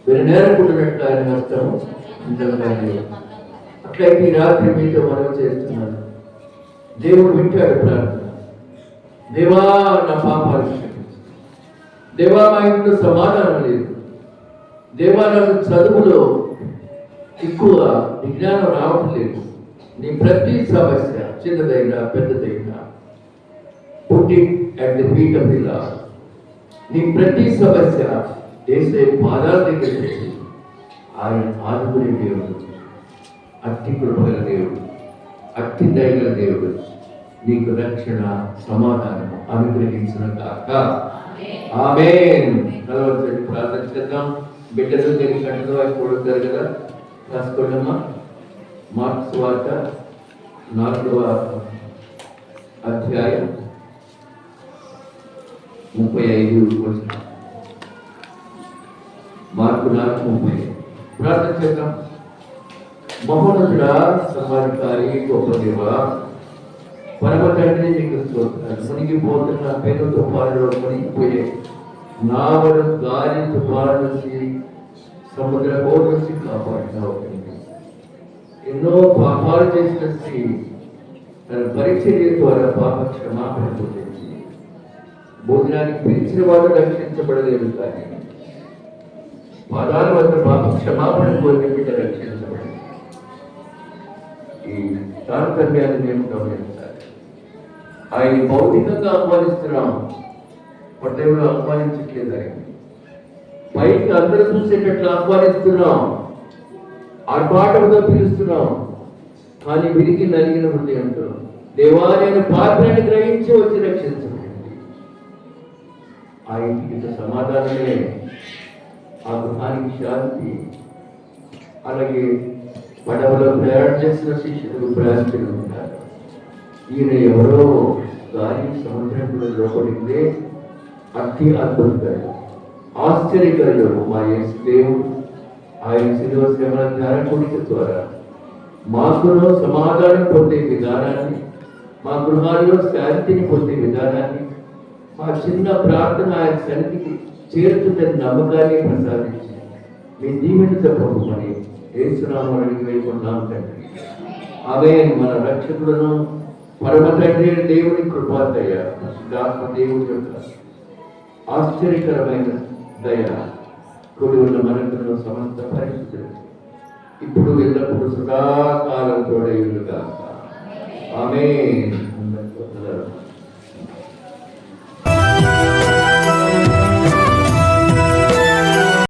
విననేరకుండానట్లు ఆయన హస్తము ఇంతగా లేదు. అట్లయితే ఈ రాత్రి మీతో మనం చేస్తున్నాను. దేవుడు వింటాడు ప్రార్థన. దేవా, నా పాపాలు క్షమించు. దేవా, మా ఇంట్లో సమాధానం లేదు. దేవా, నాకు చదువులో ఎక్కువ విజ్ఞానం రావటం లేదు. నీ ప్రతి సమస్య, చిన్నదైనా పెద్దదైనా, putting at the feet of the lord. నీ ప్రతి సమస్య యేసే పాదాల దగ్గర పెట్టి ఆయన ఆదుకునే దేవుడు, అట్టి కృపగల దేవుడు, అట్టి దయగల దేవుడు. నీకు రక్షణ సమాధానం అనుగ్రహించిన కాక ఆమేన్. కలవచ్చండి, ప్రార్థన చేద్దాం. బిడ్డలు తిరిగి గంటలో అవి కొడుతారు కదా, రాసుకోండమ్మా. మార్క్స్ వార్త 4వ అధ్యాయం 35 వచనం. మార్కు 4:30. ప్రార్థన చేద్దాం. మహోన్నతుడా, సమాధికారి, గొప్ప దేవా, పరమ తండ్రి, నీకు స్తోత్రాలు. మునిగిపోతున్న పెను తుఫానులో మునిగిపోయే నావను గాలి తుఫాను నుంచి, సముద్ర కోట నుంచి కాపాడినావు. ఎన్నో పాపాలు చేసిన స్త్రీ తన పరిచర్య ద్వారా పాప క్షమాపణ పొందించి భోజనానికి పిలిచిన వాడు రక్షించబడలేదు, కానీ పాదాల వద్ద పాప క్షమాపణ కోరిన బిడ్డ రక్షించబడింది. ఈ తారతమ్యాన్ని మేము గమనించాలి. ఆయన భౌతికంగా ఆహ్వానిస్తున్నాం, పట్టణంలో ఆహ్వానించట్లేదని. పైకి అందరూ చూసేటట్లు ఆహ్వానిస్తున్నాం, ఆర్భాటంగా పిలుస్తున్నాం, కానీ విరిగి నలిగిన హృదయంతో దేవా, నేను పాత్రని గ్రహించి వచ్చి రక్షించబడింది. ఆ ఇంటికి సమాధానమే, ఆ గృహానికి శాంతి. అలాగే పడవలో ప్రయాణం చేసిన శిష్యులు ప్రయాణికులు ఉంటారు. ఈయన ఎవరో గాలి సముద్రంలో లోపలిందే అతి అద్భుతాడు, ఆశ్చర్యకరుడు మా యేసు దేవుడు. ఆయన శిలువ శ్రమల ధ్యానకుడికి ద్వారా మాకులో సమాధానం పొందే విధానాన్ని, మా గృహాల్లో శాంతిని పొందే విధానాన్ని, మా చిన్న ప్రార్థన ఆయన సన్నిధికి చేరుతుందని నమ్మకాన్ని ప్రసాదించి మీ దీవెన చెప్పమని యేసునామములో అడిగి వేడుకుంటున్నాం తండ్రి. ఆమేన్. మన రక్షకులను పరమ తండ్రి దేవుని కృపాదయ, పరిశుద్ధాత్మ దేవుని యొక్క ఆశ్చర్యకరమైన దయ కూడి ఉన్న మనకును సమస్త పరిస్థితులు ఇప్పుడు ఎల్లప్పుడూ సదాకాలం తోడై ఉండుగాక. ఆమేన్.